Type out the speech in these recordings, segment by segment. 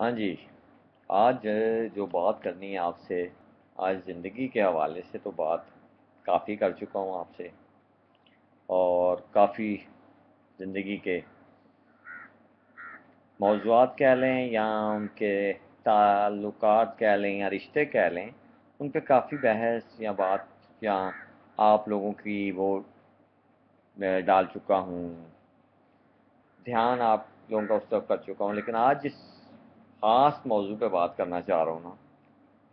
ہاں جی، آج جو بات کرنی ہے آپ سے، آج زندگی کے حوالے سے تو بات کافی کر چکا ہوں آپ سے، اور کافی زندگی کے موضوعات کہہ لیں یا ان کے تعلقات کہہ لیں یا رشتے کہہ لیں، ان پہ کافی بحث یا بات یا آپ لوگوں کی وہ میں ڈال چکا ہوں، دھیان آپ لوگوں کا اس طرف کر چکا ہوں، لیکن آج جس خاص موضوع پہ بات کرنا چاہ رہا ہوں نا،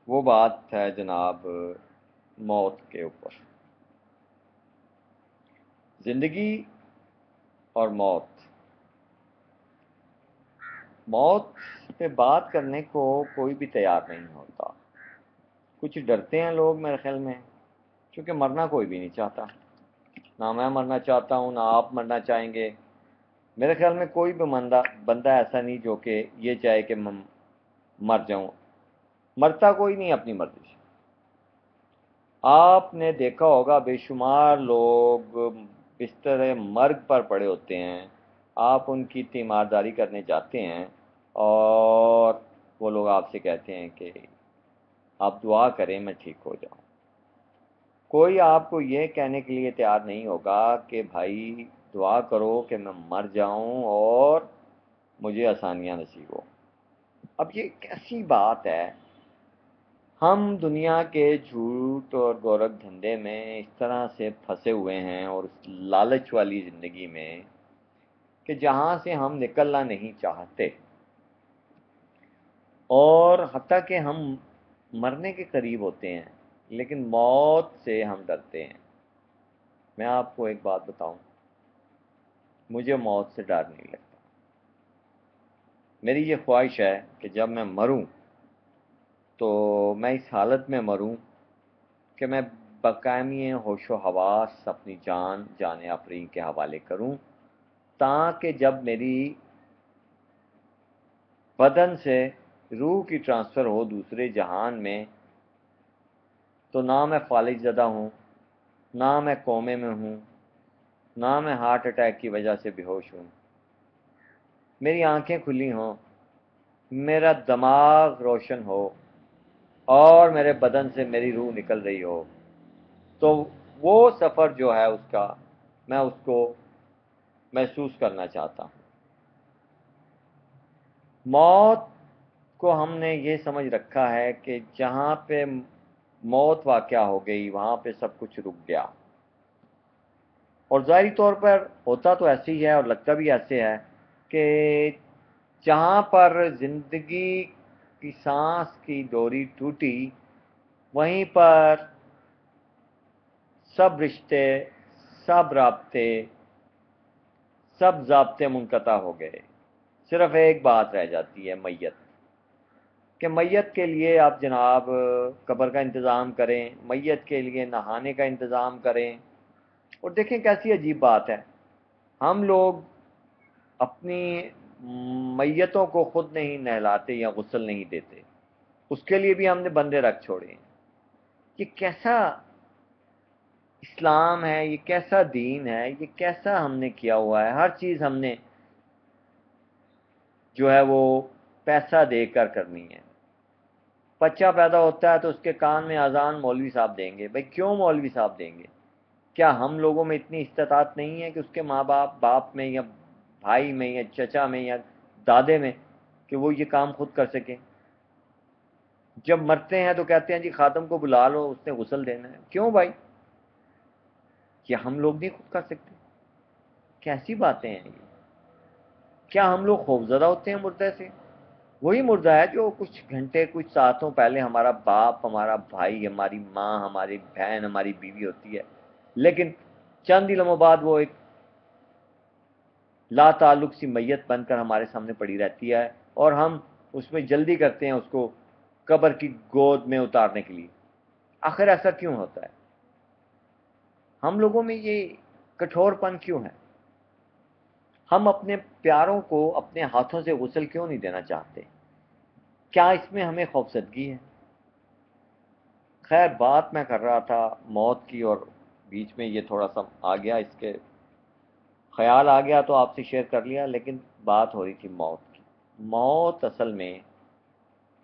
وہ بات ہے جناب موت کے اوپر۔ زندگی اور موت پہ بات کرنے کو کوئی بھی تیار نہیں ہوتا۔ کچھ ڈرتے ہیں لوگ میرے خیال میں، کیونکہ مرنا کوئی بھی نہیں چاہتا، نہ میں مرنا چاہتا ہوں نہ آپ مرنا چاہیں گے۔ میرے خیال میں کوئی بھی بندہ ایسا نہیں جو کہ یہ چاہے کہ میں مر جاؤں۔ مرتا کوئی نہیں اپنی مرضی سے۔ آپ نے دیکھا ہوگا بے شمار لوگ بستر مرگ پر پڑے ہوتے ہیں، آپ ان کی تیمارداری کرنے جاتے ہیں اور وہ لوگ آپ سے کہتے ہیں کہ آپ دعا کریں میں ٹھیک ہو جاؤں۔ کوئی آپ کو یہ کہنے کے لیے تیار نہیں ہوگا کہ بھائی دعا کرو کہ میں مر جاؤں اور مجھے آسانیاں نصیب ہو۔ اب یہ کیسی بات ہے؟ ہم دنیا کے جھوٹ اور گورکھ دھندے میں اس طرح سے پھنسے ہوئے ہیں، اور اس لالچ والی زندگی میں کہ جہاں سے ہم نکلنا نہیں چاہتے، اور حتیٰ کہ ہم مرنے کے قریب ہوتے ہیں لیکن موت سے ہم ڈرتے ہیں۔ میں آپ کو ایک بات بتاؤں، مجھے موت سے ڈر نہیں لگتا۔ میری یہ خواہش ہے کہ جب میں مروں تو میں اس حالت میں مروں کہ میں بقائمی ہوش و حواس اپنی جان آفرین کے حوالے کروں، تاکہ جب میری بدن سے روح کی ٹرانسفر ہو دوسرے جہان میں، تو نہ میں فالج زدہ ہوں، نہ میں کومے میں ہوں، نہ میں ہارٹ اٹیک کی وجہ سے بے ہوش ہوں، میری آنکھیں کھلی ہوں، میرا دماغ روشن ہو، اور میرے بدن سے میری روح نکل رہی ہو، تو وہ سفر جو ہے اس کا میں اس کو محسوس کرنا چاہتا ہوں۔ موت کو ہم نے یہ سمجھ رکھا ہے کہ جہاں پہ موت واقع ہو گئی وہاں پہ سب کچھ رک گیا، اور ظاہری طور پر ہوتا تو ایسے ہی ہے اور لگتا بھی ایسے ہے کہ جہاں پر زندگی کی سانس کی ڈوری ٹوٹی، وہیں پر سب رشتے، سب رابطے، سب ضابطے منقطع ہو گئے۔ صرف ایک بات رہ جاتی ہے، میت، کہ میت کے لیے آپ جناب قبر کا انتظام کریں، میت کے لیے نہانے کا انتظام کریں۔ اور دیکھیں کیسی عجیب بات ہے، ہم لوگ اپنی میتوں کو خود نہیں نہلاتے یا غسل نہیں دیتے، اس کے لیے بھی ہم نے بندے رکھ چھوڑے ہیں۔ یہ کیسا اسلام ہے؟ یہ کیسا دین ہے؟ یہ کیسا ہم نے کیا ہوا ہے؟ ہر چیز ہم نے جو ہے وہ پیسہ دے کر کرنی ہے۔ بچہ پیدا ہوتا ہے تو اس کے کان میں اذان مولوی صاحب دیں گے۔ بھائی کیوں مولوی صاحب دیں گے؟ کیا ہم لوگوں میں اتنی استطاعت نہیں ہے کہ اس کے ماں باپ میں یا بھائی میں یا چچا میں یا دادے میں کہ وہ یہ کام خود کر سکیں؟ جب مرتے ہیں تو کہتے ہیں جی خادم کو بلا لو، اس نے غسل دینا ہے۔ کیوں بھائی؟ کیا ہم لوگ نہیں خود کر سکتے؟ کیسی باتیں ہیں یہ؟ کیا ہم لوگ خوفزدہ ہوتے ہیں مردے سے؟ وہی مردہ ہے جو کچھ گھنٹے کچھ ساعتوں پہلے ہمارا باپ، ہمارا بھائی، ہماری ماں، ہماری بہن، ہماری بیوی ہوتی ہے، لیکن چند ہی لمحوں بعد وہ ایک لا تعلق سی میت بن کر ہمارے سامنے پڑی رہتی ہے، اور ہم اس میں جلدی کرتے ہیں اس کو قبر کی گود میں اتارنے کے لیے۔ آخر ایسا کیوں ہوتا ہے؟ ہم لوگوں میں یہ کٹھور پن کیوں ہے؟ ہم اپنے پیاروں کو اپنے ہاتھوں سے غسل کیوں نہیں دینا چاہتے؟ کیا اس میں ہمیں خوفزدگی ہے؟ خیر، بات میں کر رہا تھا موت کی، اور بیچ میں یہ تھوڑا سا آ گیا، اس کے خیال آ گیا تو آپ سے شیئر کر لیا، لیکن بات ہو رہی تھی موت کی۔ موت اصل میں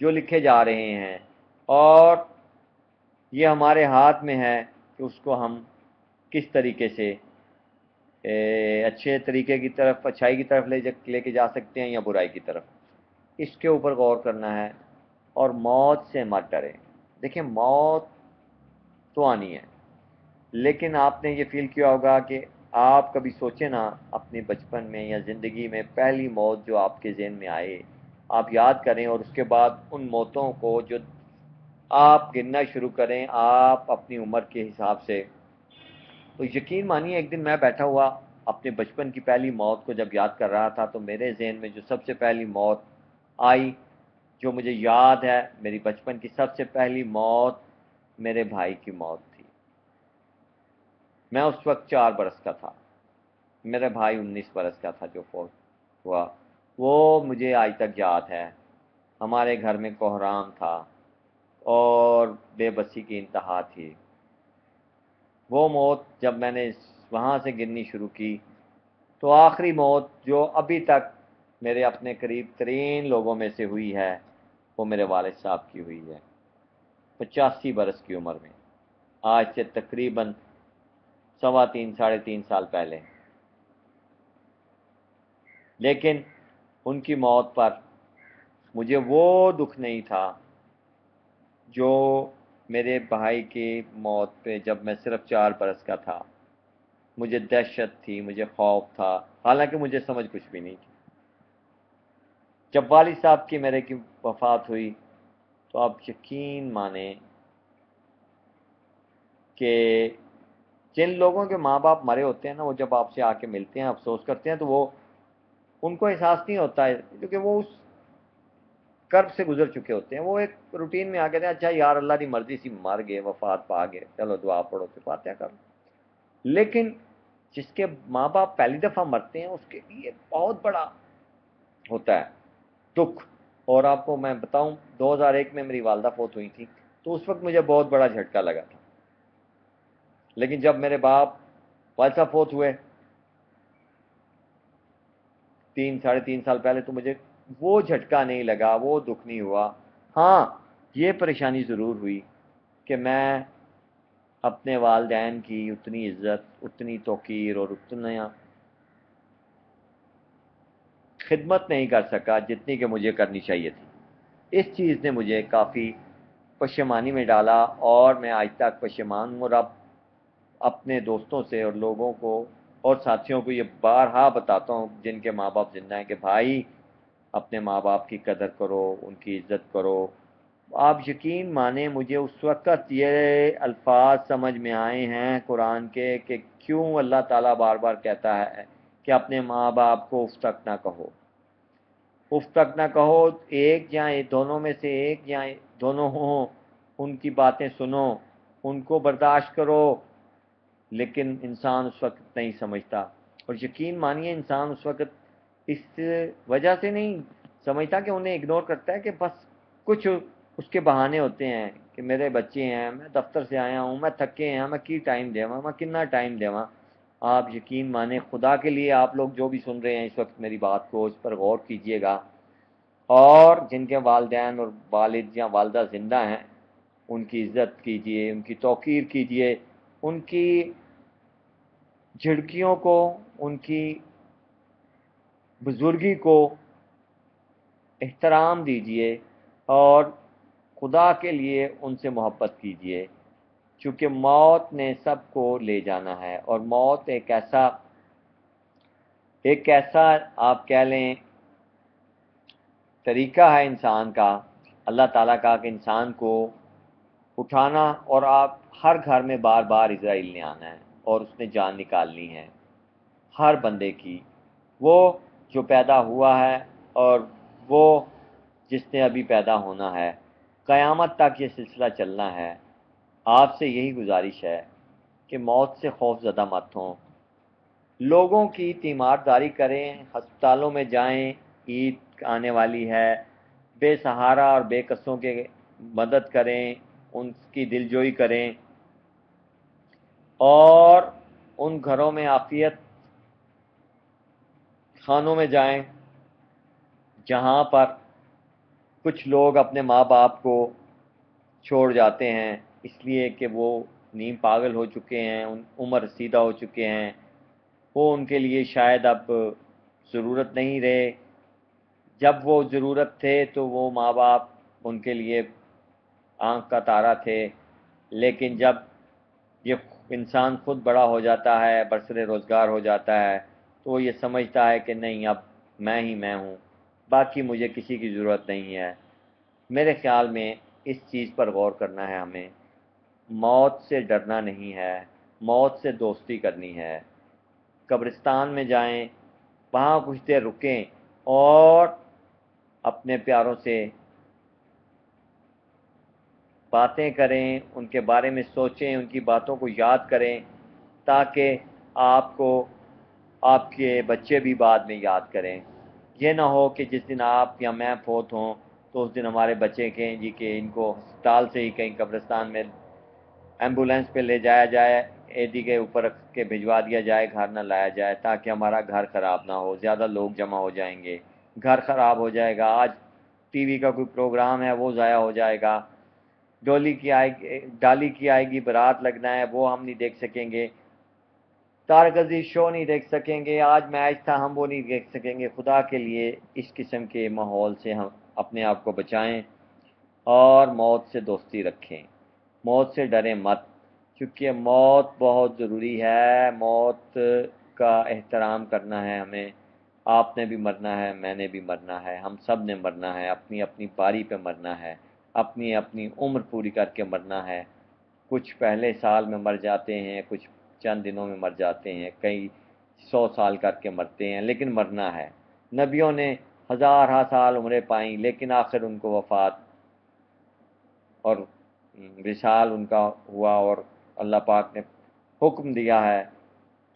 جو لکھے جا رہے ہیں، اور یہ ہمارے ہاتھ میں ہے کہ اس کو ہم کس طریقے سے اچھے طریقے کی طرف، اچھائی کی طرف لے کے جا سکتے ہیں یا برائی کی طرف، اس کے اوپر غور کرنا ہے۔ اور موت سے مت ڈریں۔ دیکھیں موت تو آنی ہے، لیکن آپ نے یہ فیل کیا ہوگا کہ آپ کبھی سوچیں نا اپنے بچپن میں یا زندگی میں پہلی موت جو آپ کے ذہن میں آئے، آپ یاد کریں، اور اس کے بعد ان موتوں کو جو آپ گننا شروع کریں آپ اپنی عمر کے حساب سے، تو یقین مانیے ایک دن میں بیٹھا ہوا اپنے بچپن کی پہلی موت کو جب یاد کر رہا تھا، تو میرے ذہن میں جو سب سے پہلی موت آئی، جو مجھے یاد ہے، میری بچپن کی سب سے پہلی موت میرے بھائی کی موت تھی۔ میں اس وقت 4 برس کا تھا، میرا بھائی 19 برس کا تھا جو فوت ہوا۔ وہ مجھے آج تک یاد ہے۔ ہمارے گھر میں کوہرام تھا اور بے بسی کی انتہا تھی۔ وہ موت جب میں نے وہاں سے گننی شروع کی، تو آخری موت جو ابھی تک میرے اپنے قریب ترین لوگوں میں سے ہوئی ہے، وہ میرے والد صاحب کی ہوئی ہے 85 برس کی عمر میں، آج سے تقریباً 3.5 ساڑھے 3 سال پہلے۔ لیکن ان کی موت پر مجھے وہ دکھ نہیں تھا جو میرے بھائی کی موت پہ جب میں صرف 4 برس کا تھا۔ مجھے دہشت تھی، مجھے خوف تھا، حالانکہ مجھے سمجھ کچھ بھی نہیں تھی۔ جب والد صاحب کی میرے کی وفات ہوئی، تو آپ یقین مانیں کہ جن لوگوں کے ماں باپ مرے ہوتے ہیں نا، وہ جب آپ سے آ کے ملتے ہیں، افسوس کرتے ہیں، تو وہ ان کو احساس نہیں ہوتا ہے، کیونکہ وہ اس کرب سے گزر چکے ہوتے ہیں۔ وہ ایک روٹین میں آ کے اچھا یار اللہ کی مرضی سی مر گئے، وفات پا گئے، چلو دعا پڑھو تو فاتحہ کر لو۔ لیکن جس کے ماں باپ پہلی دفعہ مرتے ہیں، اس کے لیے بہت بڑا ہوتا ہے دکھ۔ اور آپ کو میں بتاؤں، 2001 میں میری والدہ فوت ہوئی تھی، تو اس وقت مجھے بہت بڑا جھٹکا لگا تھا۔ لیکن جب میرے باپ والد صاحب فوت ہوئے 3 ساڑھے 3 سال پہلے، تو مجھے وہ جھٹکا نہیں لگا، وہ دکھ نہیں ہوا۔ ہاں، یہ پریشانی ضرور ہوئی کہ میں اپنے والدین کی اتنی عزت، اتنی توقیر اور اتنا خدمت نہیں کر سکا جتنی کہ مجھے کرنی چاہیے تھی۔ اس چیز نے مجھے کافی پشیمانی میں ڈالا، اور میں آج تک پشیمان ہوں، اور اب اپنے دوستوں سے اور لوگوں کو اور ساتھیوں کو یہ بارہا بتاتا ہوں جن کے ماں باپ زندہ ہیں کہ بھائی اپنے ماں باپ کی قدر کرو، ان کی عزت کرو۔ آپ یقین مانیں مجھے اس وقت یہ الفاظ سمجھ میں آئے ہیں قرآن کے کہ کیوں اللہ تعالیٰ بار بار کہتا ہے کہ اپنے ماں باپ کو اف تک نہ کہو، اف تک نہ کہو، ایک یا دونوں میں سے ایک یا دونوں ہوں، ان کی باتیں سنو، ان کو برداشت کرو۔ لیکن انسان اس وقت نہیں سمجھتا، اور یقین مانیے انسان اس وقت اس وجہ سے نہیں سمجھتا کہ انہیں اگنور کرتا ہے کہ بس کچھ اس کے بہانے ہوتے ہیں کہ میرے بچے ہیں، میں دفتر سے آیا ہوں، میں تھکے ہیں، میں کی ٹائم دیواں، میں کتنا ٹائم دیواں۔ آپ یقین مانیں خدا کے لیے، آپ لوگ جو بھی سن رہے ہیں اس وقت میری بات کو، اس پر غور کیجئے گا، اور جن کے والدین اور والد یا والدہ زندہ ہیں ان کی عزت کیجئے، ان کی توقیر کیجئے، ان کی جھڑکیوں کو، ان کی بزرگی کو احترام دیجئے، اور خدا کے لیے ان سے محبت کیجئے، چونکہ موت نے سب کو لے جانا ہے، اور موت ایک ایسا آپ کہہ لیں طریقہ ہے انسان کا، اللہ تعالیٰ کا، کہ انسان کو اٹھانا، اور آپ ہر گھر میں بار بار اسرائیل نے آنا ہے اور اس نے جان نکالنی ہے ہر بندے کی، وہ جو پیدا ہوا ہے اور وہ جس نے ابھی پیدا ہونا ہے، قیامت تک یہ سلسلہ چلنا ہے۔ آپ سے یہی گزارش ہے کہ موت سے خوف زدہ مت ہوں، لوگوں کی تیمارداری کریں، ہسپتالوں میں جائیں، عید آنے والی ہے، بے سہارا اور بے کسوں کے مدد کریں، ان کی دلجوئی کریں، اور ان گھروں میں عافیت خانوں میں جائیں جہاں پر کچھ لوگ اپنے ماں باپ کو چھوڑ جاتے ہیں اس لیے کہ وہ نیم پاگل ہو چکے ہیں، عمر رسیدہ ہو چکے ہیں، وہ ان کے لیے شاید اب ضرورت نہیں رہے۔ جب وہ ضرورت تھے تو وہ ماں باپ ان کے لیے آنکھ کا تارا تھے، لیکن جب یہ انسان خود بڑا ہو جاتا ہے، برسر روزگار ہو جاتا ہے، تو وہ یہ سمجھتا ہے کہ نہیں، اب میں ہی میں ہوں، باقی مجھے کسی کی ضرورت نہیں ہے۔ میرے خیال میں اس چیز پر غور کرنا ہے ہمیں، موت سے ڈرنا نہیں ہے، موت سے دوستی کرنی ہے۔ قبرستان میں جائیں، وہاں کچھ دیر رکیں اور اپنے پیاروں سے باتیں کریں، ان کے بارے میں سوچیں، ان کی باتوں کو یاد کریں، تاکہ آپ کو آپ کے بچے بھی بعد میں یاد کریں۔ یہ نہ ہو کہ جس دن آپ یا میں فوت ہوں تو اس دن ہمارے بچے کہیں جی کہ ان کو ہسپتال سے ہی کہیں قبرستان میں ایمبولینس پہ لے جایا جائے، ایدی کے اوپر رکھ کے بھجوا دیا جائے، گھر نہ لایا جائے، تاکہ ہمارا گھر خراب نہ ہو، زیادہ لوگ جمع ہو جائیں گے، گھر خراب ہو جائے گا، آج ٹی وی کا کوئی پروگرام ہے وہ ضائع ہو جائے گا، ڈالی کی آئے گی بارات لگنا ہے وہ ہم نہیں دیکھ سکیں گے، تارک عزیز شو نہیں دیکھ سکیں گے، آج میچ تھا ہم وہ نہیں دیکھ سکیں گے۔ خدا کے لیے اس قسم کے ماحول سے ہم اپنے آپ کو بچائیں اور موت سے دوستی رکھیں، موت سے ڈریں مت، کیونکہ موت بہت ضروری ہے، موت کا احترام کرنا ہے ہمیں۔ آپ نے بھی مرنا ہے، میں نے بھی مرنا ہے، ہم سب نے مرنا ہے، اپنی اپنی باری پہ مرنا ہے، اپنی اپنی عمر پوری کر کے مرنا ہے۔ کچھ پہلے سال میں مر جاتے ہیں، کچھ چند دنوں میں مر جاتے ہیں، کئی 100 سال کر کے مرتے ہیں، لیکن مرنا ہے۔ نبیوں نے ہزارہ سال عمریں پائیں، لیکن آخر ان کو وفات اور وصال ان کا ہوا، اور اللہ پاک نے حکم دیا ہے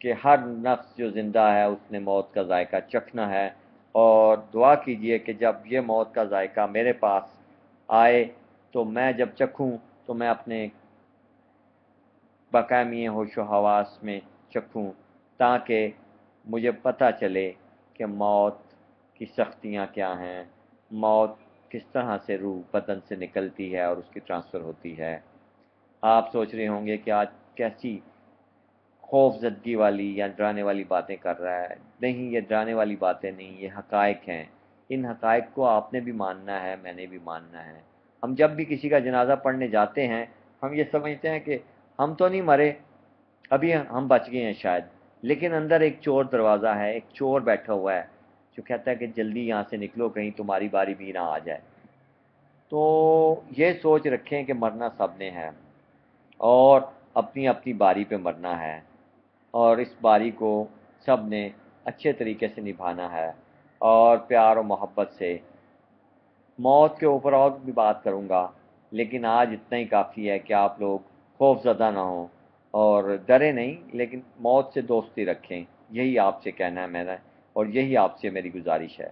کہ ہر نفس جو زندہ ہے اس نے موت کا ذائقہ چکھنا ہے، اور دعا کیجئے کہ جب یہ موت کا ذائقہ میرے پاس آئے تو میں جب چکھوں تو میں اپنے بقائمی ہوش و حواس میں چکھوں، تاکہ مجھے پتہ چلے کہ موت کی سختیاں کیا ہیں، موت کس طرح سے روح بدن سے نکلتی ہے اور اس کی ٹرانسفر ہوتی ہے۔ آپ سوچ رہے ہوں گے کہ آج کیسی خوف زدگی والی یا ڈرانے والی باتیں کر رہا ہے۔ نہیں، یہ ڈرانے والی باتیں نہیں، یہ حقائق ہیں۔ ان حقائق کو آپ نے بھی ماننا ہے، میں نے بھی ماننا ہے۔ ہم جب بھی کسی کا جنازہ پڑھنے جاتے ہیں، ہم یہ سمجھتے ہیں کہ ہم تو نہیں مرے، ابھی ہم بچ گئے ہیں شاید، لیکن اندر ایک چور دروازہ ہے، ایک چور بیٹھا ہوا ہے جو کہتا ہے کہ جلدی یہاں سے نکلو، کہیں تمہاری باری بھی نہ آ جائے۔ تو یہ سوچ رکھیں کہ مرنا سب نے ہے، اور اپنی اپنی باری پہ مرنا ہے، اور اس باری کو سب نے اچھے طریقے سے نبھانا ہے، اور پیار و محبت سے۔ موت کے اوپر اور بھی بات کروں گا، لیکن آج اتنا ہی کافی ہے کہ آپ لوگ خوف زدہ نہ ہوں اور ڈرے نہیں، لیکن موت سے دوستی رکھیں، یہی آپ سے کہنا ہے میرا، اور یہی آپ سے میری گزارش ہے۔